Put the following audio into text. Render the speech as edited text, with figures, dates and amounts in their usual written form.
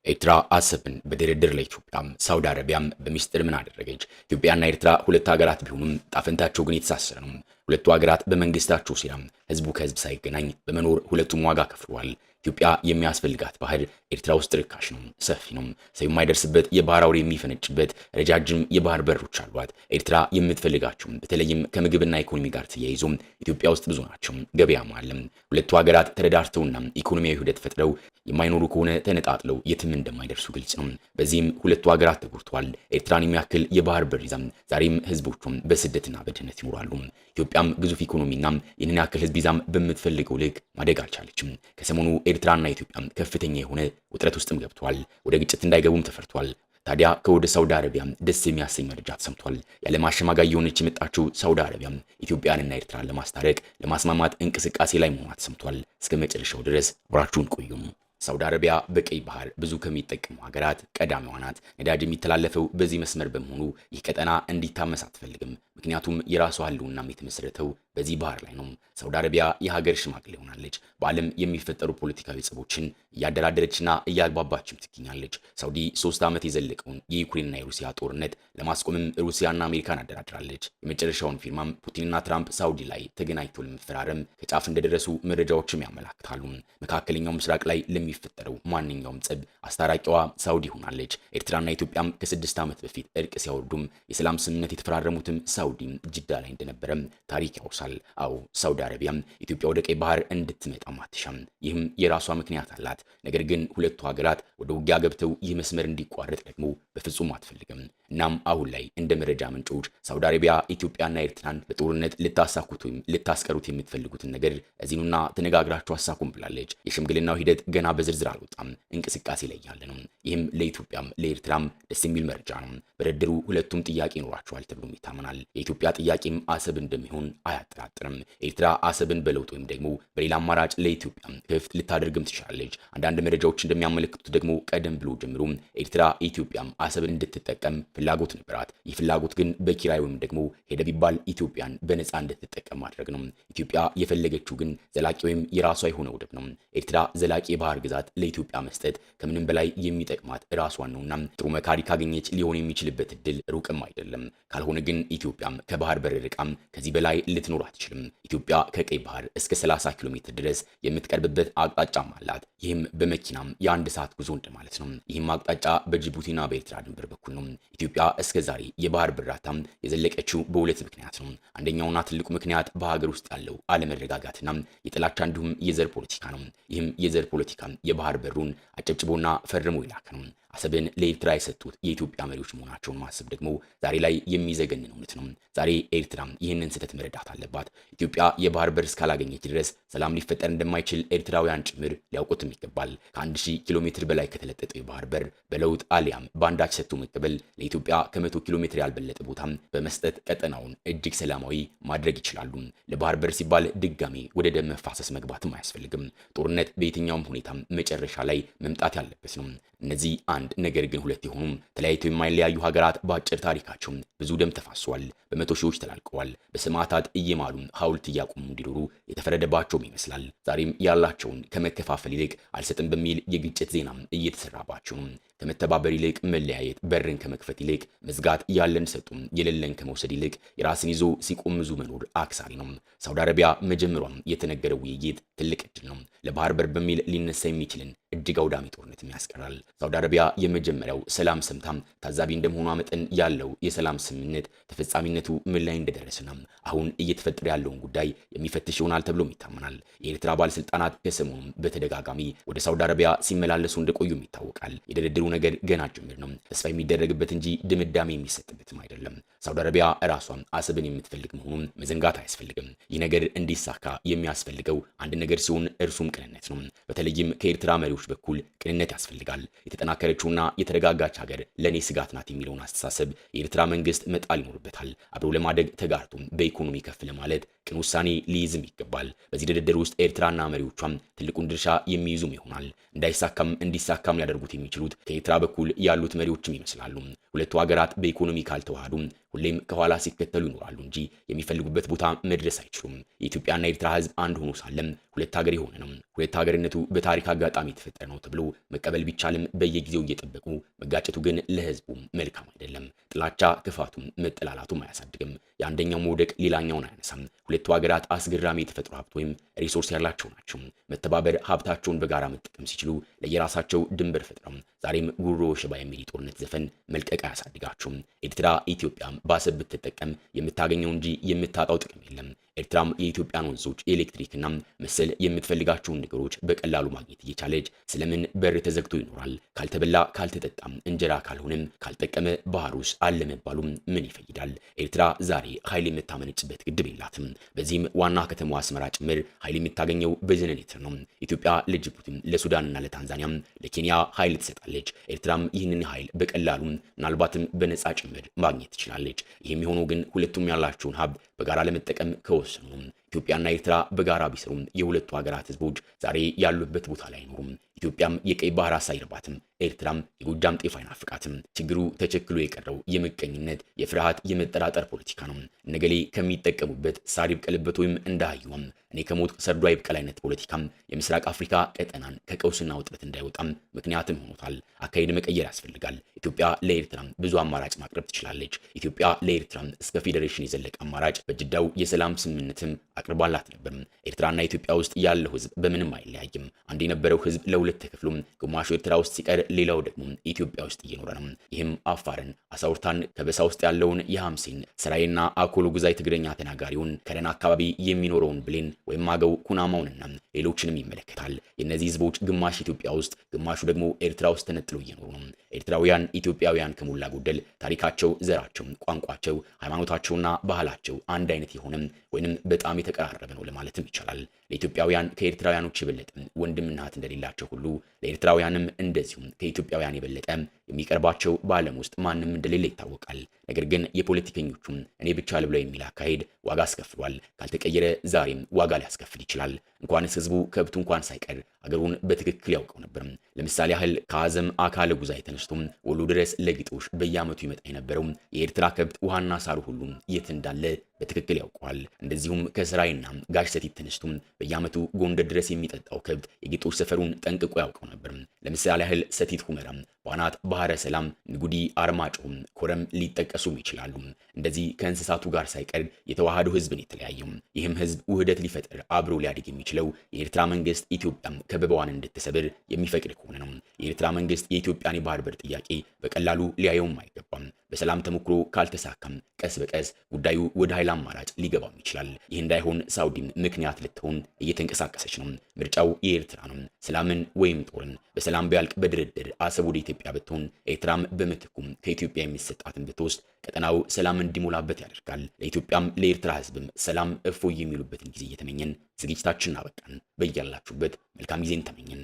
ኤርትራ አሰብን በድርድር ለኢትዮጵያም ሳውዲ አረቢያም በሚስጥር ምን አደረገች? ኢትዮጵያና ኤርትራ ሁለት ሀገራት ቢሆኑም ጣፈንታቸው ግን የተሳሰረ ነው። ሁለቱ ሀገራት በመንግስታቸው ሲራም ህዝቡ ከህዝብ ሳይገናኝ በመኖር ሁለቱም ዋጋ ከፍለዋል። ኢትዮጵያ የሚያስፈልጋት ባህር ኤርትራ ውስጥ ርካሽ ነው፣ ሰፊ ነው፣ ሰው የማይደርስበት የባህር አውሬ የሚፈነጭበት ረጃጅም የባህር በሮች አሏት። ኤርትራ የምትፈልጋቸው በተለይም ከምግብና ኢኮኖሚ ጋር ተያይዞ ኢትዮጵያ ውስጥ ብዙ ናቸው፣ ገበያም አለ። ሁለቱ ሀገራት ተረዳድተውና ኢኮኖሚያዊ ውህደት ፈጥረው የማይኖሩ ከሆነ ተነጣጥለው የትም እንደማይደርሱ ግልጽ ነው። በዚህም ሁለቱ ሀገራት ተጎድተዋል። ኤርትራን የሚያክል የባህር በር ይዛም ዛሬም ህዝቦቿም በስደትና በድህነት ይኖራሉ። ኢትዮጵያም ግዙፍ ኢኮኖሚና ይህንን ያክል ህዝብ ይዛም በምትፈልገው ልክ ማደግ አልቻለችም። ከሰሞኑ ኤርትራና ኢትዮጵያ ከፍተኛ የሆነ ውጥረት ውስጥም ገብተዋል። ወደ ግጭት እንዳይገቡም ተፈርቷል። ታዲያ ከወደ ሳውዲ አረቢያ ደስ የሚያሰኝ መረጃ ተሰምቷል። ያለ ማሸማጋይ የሆነች የመጣችው ሳውዲ አረቢያ ኢትዮጵያንና ኤርትራን ለማስታረቅ ለማስማማት እንቅስቃሴ ላይ መሆኗ ተሰምቷል። እስከ መጨረሻው ድረስ አብራችሁን ቆዩም። ሳውዲ አረቢያ በቀይ ባህር ብዙ ከሚጠቀሙ ሀገራት ቀዳሚዋ ናት። ነዳጅ የሚተላለፈው በዚህ መስመር በመሆኑ ይህ ቀጠና እንዲታመስ አትፈልግም። ምክንያቱም የራሷ ህልውናም የተመሰረተው በዚህ ባህር ላይ ነው። ሳውዲ አረቢያ የሀገር ሽማግሌ ሆናለች። በዓለም የሚፈጠሩ ፖለቲካዊ ጸቦችን እያደራደረችና እያግባባችም ትገኛለች። ሳውዲ 3 ዓመት የዘለቀውን የዩክሬንና የሩሲያ ጦርነት ለማስቆምም ሩሲያና አሜሪካን አደራድራለች። የመጨረሻውን ፊርማም ፑቲንና ትራምፕ ሳውዲ ላይ ተገናኝተው ለመፈራረም ከጫፍ እንደደረሱ መረጃዎችም ያመላክታሉ። መካከለኛው ምስራቅ ላይ ለሚፈጠረው ማንኛውም ጸብ አስታራቂዋ ሳውዲ ሆናለች። ኤርትራና ኢትዮጵያም ከ6 ዓመት በፊት እርቅ ሲያወርዱም የሰላም ስምምነት የተፈራረሙትም ሳውዲ ጅዳ ላይ እንደነበረም ታሪክ ያወሳል። አዎ ሳውዲ አረቢያ ኢትዮጵያ ወደ ቀይ ባህር እንድትመጣም አትሻም። ይህም የራሷ ምክንያት አላት። ነገር ግን ሁለቱ ሀገራት ወደ ውጊያ ገብተው ይህ መስመር እንዲቋረጥ ደግሞ በፍጹም አትፈልግም። እናም አሁን ላይ እንደ መረጃ ምንጮች ሳውዲ አረቢያ ኢትዮጵያና ኤርትራን በጦርነት ልታሳኩት ወይም ልታስቀሩት የምትፈልጉትን ነገር እዚሁና ተነጋግራችሁ አሳኩም ብላለች። የሽምግልናው ሂደት ገና በዝርዝር አልወጣም፣ እንቅስቃሴ ላይ ያለ ነው። ይህም ለኢትዮጵያም ለኤርትራም ደስ የሚል መረጃ ነው። በድርድሩ ሁለቱም ጥያቄ ይኖራቸዋል ተብሎም ይታመናል። የኢትዮጵያ ጥያቄም አሰብ እንደሚሆን አያጠራጥርም። ኤርትራ አሰብን በለውጥ ወይም ደግሞ በሌላ አማራጭ ለኢትዮጵያ ክፍት ልታደርግም ትችላለች። አንዳንድ መረጃዎች እንደሚያመለክቱት ደግሞ ቀደም ብሎ ጀምሮ ኤርትራ ኢትዮጵያም አሰብን እንድትጠቀም ፍላጎት ነበራት። ይህ ፍላጎት ግን በኪራይ ወይም ደግሞ ሄደ ቢባል ኢትዮጵያን በነፃ እንድትጠቀም ማድረግ ነው። ኢትዮጵያ የፈለገችው ግን ዘላቂ ወይም የራሷ የሆነ ወደብ ነው። ኤርትራ ዘላቂ የባህር ግዛት ለኢትዮጵያ መስጠት ከምንም በላይ የሚጠቅማት ራሷን ነውና ጥሩ መካሪ ካገኘች ሊሆን የሚችልበት እድል ሩቅም አይደለም። ካልሆነ ግን ኢትዮጵያም ከባህር በር ርቃም ከዚህ በላይ ልትኖር አትችልም። ኢትዮጵያ ከቀይ ባህር እስከ 30 ኪሎ ሜትር ድረስ የምትቀርብበት አቅጣጫም አላት። ይህም በመኪናም የ1 ሰዓት ጉዞ እንደማለት ነው። ይህም አቅጣጫ በጅቡቲና በኤርትራ ድንበር በኩል ነው። ኢትዮጵያ እስከ ዛሬ የባህር በራታም የዘለቀችው በሁለት ምክንያት ነው። አንደኛውና ትልቁ ምክንያት በሀገር ውስጥ ያለው አለመረጋጋትና የጥላቻ እንዲሁም የዘር ፖለቲካ ነው። ይህም የዘር ፖለቲካ የባህር በሩን አጨብጭቦና ፈርሞ ይላክ ነው። አሰብን ለኤርትራ የሰጡት የኢትዮጵያ መሪዎች መሆናቸውን ማሰብ ደግሞ ዛሬ ላይ የሚዘገንን እውነት ነው። ዛሬ ኤርትራም ይህንን ስህተት መረዳት አለባት። ኢትዮጵያ የባህር በር እስካላገኘች ድረስ ሰላም ሊፈጠር እንደማይችል ኤርትራውያን ጭምር ሊያውቁትም ይገባል። ከ1000 ኪሎ ሜትር በላይ ከተለጠጠው የባህር በር በለውጥ አሊያም በአንዳች ሰጥቶ መቀበል ለኢትዮጵያ ከ100 ኪሎ ሜትር ያልበለጠ ቦታም በመስጠት ቀጠናውን እጅግ ሰላማዊ ማድረግ ይችላሉ። ለባህር በር ሲባል ድጋሚ ወደ ደም መፋሰስ መግባትም አያስፈልግም። ጦርነት በየትኛውም ሁኔታም መጨረሻ ላይ መምጣት ያለበት ነው። እነዚህ አንድ ነገር ግን ሁለት የሆኑም ተለያይተው የማይለያዩ ሀገራት በአጭር ታሪካቸው ብዙ ደም ተፋሰዋል። በመቶ ሺዎች ተላልቀዋል። በሰማዕታት እየማሉ ሐውልት እያቆሙ እንዲኖሩ የተፈረደባቸውም ይመስላል። ዛሬም ያላቸውን ከመከፋፈል ይልቅ አልሰጥም በሚል የግጭት ዜናም እየተሰራባቸው ነው። ከመተባበር ይልቅ መለያየት፣ በርን ከመክፈት ይልቅ መዝጋት፣ ያለን ሰጡም የሌለን ከመውሰድ ይልቅ የራስን ይዞ ሲቆምዙ መኖር አክሳሪ ነው። ሳውዲ አረቢያ መጀመሯም የተነገረው ውይይት ትልቅ እድል ነው። ለባህር በር በሚል ሊነሳ የሚችልን እጅግ አውዳሚ ጦርነትም ያስቀራል። ሳውዲ አረቢያ የመጀመሪያው ሰላም ሰምታም ታዛቢ እንደመሆኗ መጠን ያለው የሰላም ስምምነት ተፈጻሚነቱ ምን ላይ እንደደረሰና አሁን እየተፈጠረ ያለውን ጉዳይ የሚፈትሽ ይሆናል ተብሎም ይታመናል። የኤርትራ ባለስልጣናት ከሰሞኑም በተደጋጋሚ ወደ ሳውዲ አረቢያ ሲመላለሱ እንደቆዩም ይታወቃል። የድርድሩ ነገር ገና ጅምር ነው። ተስፋ የሚደረግበት እንጂ ድምዳሜ የሚሰጥበትም አይደለም። ሳውዲ አረቢያ ራሷን አሰብን የምትፈልግ መሆኑን መዘንጋት አያስፈልግም። ይህ ነገር እንዲሳካ የሚያስፈልገው አንድ ነገር ሲሆን እርሱም ቅንነት ነው። በተለይም ከኤርትራ መሪዎች በኩል ቅንነት ያስፈልጋል። የተጠናከረችውና የተረጋጋች ሀገር ለኔ ስጋት ናት የሚለውን አስተሳሰብ የኤርትራ መንግስት መጣል ይኖርበታል። አብሮ ለማደግ ተጋርቶ በኢኮኖሚ ከፍ ለማለት ቅን ውሳኔ ሊይዝም ይገባል። በዚህ ድርድር ውስጥ ኤርትራና መሪዎቿም ትልቁን ድርሻ የሚይዙም ይሆናል። እንዳይሳካም እንዲሳካም ሊያደርጉት የሚችሉት ከኤርትራ በኩል ያሉት መሪዎችም ይመስላሉ። ሁለቱ ሀገራት በኢኮኖሚ ካልተዋሃዱ ሁሌም ከኋላ ሲከተሉ ይኖራሉ እንጂ የሚፈልጉበት ቦታ መድረስ አይችሉም። የኢትዮጵያና የኤርትራ ህዝብ አንድ ሆኖ ሳለም ሁለት ሀገር የሆነ ነው። ሁለት ሀገርነቱ በታሪክ አጋጣሚ የተፈጠረ ነው ተብሎ መቀበል ቢቻልም በየጊዜው እየጠበቁ መጋጨቱ ግን ለህዝቡ መልካም አይደለም። ጥላቻ ክፋቱም መጠላላቱም አያሳድግም። የአንደኛው መውደቅ ሌላኛውን አያነሳም። ሁለቱ ሀገራት አስገራሚ የተፈጥሮ ሀብት ወይም ሪሶርስ ያላቸው ናቸው። መተባበር ሀብታቸውን በጋራ መጠቀም ሲችሉ ለየራሳቸው ድንበር ፈጥረው ዛሬም ጉሮ ሽባ የሚል ጦርነት ዘፈን መልቀቅ አያሳድጋቸውም። ኤርትራ ኢትዮጵያም ባሰብ ብትጠቀም የምታገኘው እንጂ የምታጣው ጥቅም የለም። ኤርትራም የኢትዮጵያን ወንዞች ኤሌክትሪክና መሰል የምትፈልጋቸውን ነገሮች በቀላሉ ማግኘት እየቻለች ስለምን በር ተዘግቶ ይኖራል? ካልተበላ ካልተጠጣም እንጀራ ካልሆነም ካልጠቀመ ባህሩስ አለ መባሉም ምን ይፈይዳል? ኤርትራ ዛሬ ኃይል የምታመነጭበት ግድብ የላትም። በዚህም ዋና ከተማዋ አስመራ ጭምር ኃይል የምታገኘው በጀነሬተር ነው። ኢትዮጵያ ለጅቡቲም ለሱዳንና ለታንዛኒያም ለኬንያ ኃይል ትሰጣለች። ኤርትራም ይህንን ኃይል በቀላሉ ምናልባትም በነፃ ጭምር ማግኘት ትችላለች። ይህ የሚሆነው ግን ሁለቱም ያላቸውን ሀብት በጋራ ለመጠቀም ከወሰኑ ነው። ኢትዮጵያና ኤርትራ በጋራ ቢሰሩም የሁለቱ ሀገራት ህዝቦች ዛሬ ያሉበት ቦታ ላይ አይኖሩም። ኢትዮጵያም የቀይ ባህር አሳ አይርባትም፣ ኤርትራም የጎጃም ጤፍ አይናፍቃትም። ችግሩ ተቸክሎ የቀረው የምቀኝነት፣ የፍርሃት፣ የመጠራጠር ፖለቲካ ነው። ነገሌ ከሚጠቀሙበት ሳር ይብቀልበት ወይም እንዳያዩም እኔ ከሞት ሰርዶ አይብቀል አይነት ፖለቲካም የምስራቅ አፍሪካ ቀጠናን ከቀውስና ውጥረት እንዳይወጣም ምክንያትም ሆኖታል። አካሄድ መቀየር ያስፈልጋል። ኢትዮጵያ ለኤርትራም ብዙ አማራጭ ማቅረብ ትችላለች። ኢትዮጵያ ለኤርትራም እስከ ፌዴሬሽን የዘለቀ አማራጭ በጅዳው የሰላም ስምምነትም አቅርባላት ነበር። ኤርትራና ኢትዮጵያ ውስጥ ያለው ህዝብ በምንም አይለያይም። አንድ የነበረው ህዝብ ለሁለት ተከፍሎ ግማሹ ኤርትራ ውስጥ ሲቀር ሌላው ደግሞ ኢትዮጵያ ውስጥ እየኖረ ነው። ይህም አፋርን፣ አሳውርታን፣ ከበሳ ውስጥ ያለውን የሐምሴን ስራይና አኮሎ ጉዛይ ትግረኛ ተናጋሪውን ከረና አካባቢ የሚኖረውን ብሌን ወይም አገው ኩናማውንና ሌሎችንም ይመለከታል። የእነዚህ ህዝቦች ግማሽ ኢትዮጵያ ውስጥ ግማሹ ደግሞ ኤርትራ ውስጥ ተነጥለው እየኖሩ ነው። ኤርትራውያን ኢትዮጵያውያን ከሞላ ጎደል ታሪካቸው፣ ዘራቸው፣ ቋንቋቸው፣ ሃይማኖታቸውና ባህላቸው አንድ አይነት የሆነም ወይንም በጣም የተቀራረበ ነው ለማለትም ይቻላል። ለኢትዮጵያውያን ከኤርትራውያኖች የበለጠ ወንድምና እህት እንደሌላቸው ሁሉ ለኤርትራውያንም እንደዚሁም ከኢትዮጵያውያን የበለጠ የሚቀርባቸው በዓለም ውስጥ ማንም እንደሌለ ይታወቃል። ነገር ግን የፖለቲከኞቹም እኔ ብቻ ልብለው የሚል አካሄድ ዋጋ አስከፍሏል። ካልተቀየረ ዛሬም ዋጋ ሊያስከፍል ይችላል። እንኳንስ ህዝቡ ከብቱ እንኳን ሳይቀር አገሩን በትክክል ያውቀው ነበር። ለምሳሌ ያህል ከአዘም አካለ ጉዛይ ተነስቶም ወሎ ድረስ ለግጦሽ በየዓመቱ ይመጣ የነበረው የኤርትራ ከብት ውሃና ሳሩ ሁሉ የት እንዳለ በትክክል ያውቀዋል። እንደዚሁም ከስራይና ጋሽ ሰቲት ተነስቶም በየዓመቱ ጎንደር ድረስ የሚጠጣው ከብት የግጦሽ ሰፈሩን ጠንቅቆ ያውቀው ነበር። ለምሳሌ ያህል ሰቲት ሁመራ፣ ባናት፣ ባህረ ሰላም፣ ንጉዲ፣ አርማጭሆ፣ ኮረም ሊጠቀሱም ይችላሉ። እንደዚህ ከእንስሳቱ ጋር ሳይቀር የተዋሃደው ህዝብን የተለያየው ይህም ህዝብ ውህደት ሊፈጥር አብሮ ሊያድግ የሚችለው የኤርትራ መንግስት ኢትዮጵያ ከበባዋን እንድትሰብር የሚፈቅድ ከሆነ ነው። የኤርትራ መንግስት የኢትዮጵያን የባህር በር ጥያቄ በቀላሉ ሊያየውም አይገባም። በሰላም ተሞክሮ ካልተሳካም ቀስ በቀስ ጉዳዩ ወደ ኃይል አማራጭ ሊገባም ይችላል። ይህ እንዳይሆን ሳውዲም ምክንያት ልትሆን እየተንቀሳቀሰች ነው። ምርጫው የኤርትራ ነው። ሰላምን ወይም ጦርን በሰላም ቢያልቅ በድርድር አሰብ ወደ ኢትዮጵያ ብትሆን ኤርትራም በምትኩም ከኢትዮጵያ የሚሰጣትን ብትወስድ ቀጠናው ሰላም እንዲሞላበት ያደርጋል። ለኢትዮጵያም ለኤርትራ ህዝብም ሰላም እፎይ የሚሉበትን ጊዜ እየተመኘን ዝግጅታችንን አበቃን። በያላችሁበት መልካም ጊዜን ተመኘን።